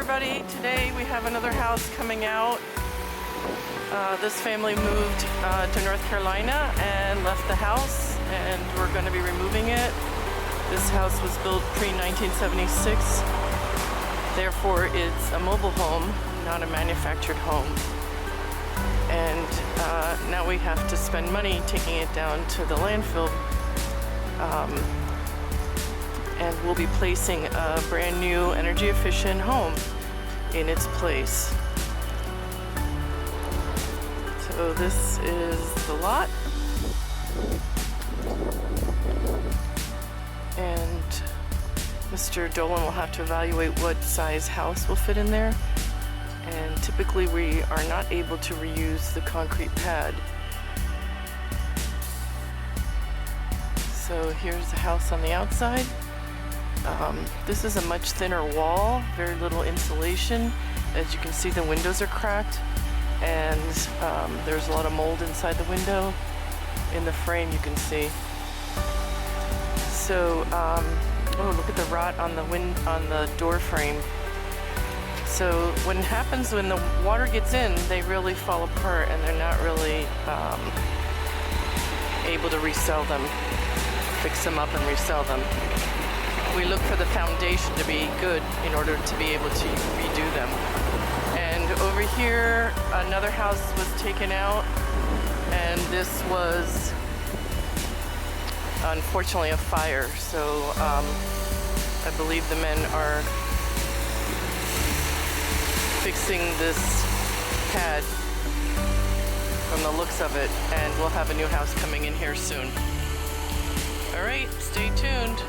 everybody. Today we have another house coming out. This family moved to North Carolina and left the house, and we're going to be removing it. This house was built pre-1976, therefore it's a mobile home, not a manufactured home. And now we have to spend money taking it down to the landfill. And we'll be placing a brand new energy efficient home in its place. So this is the lot. And Mr. Dolan will have to evaluate what size house will fit in there. And typically we are not able to reuse the concrete pad. So here's the house on the outside. This is a much thinner wall, very little insulation. As you can see, the windows are cracked, and there's a lot of mold inside the window. In the frame you can see. So, oh, look at the rot on the door frame. So what happens when the water gets in, they really fall apart, and they're not really able to resell them, fix them up and resell them. We look for the foundation to be good in order to be able to redo them. And over here, another house was taken out, and this was unfortunately a fire. So I believe the men are fixing this pad from the looks of it, and we'll have a new house coming in here soon. All right, stay tuned.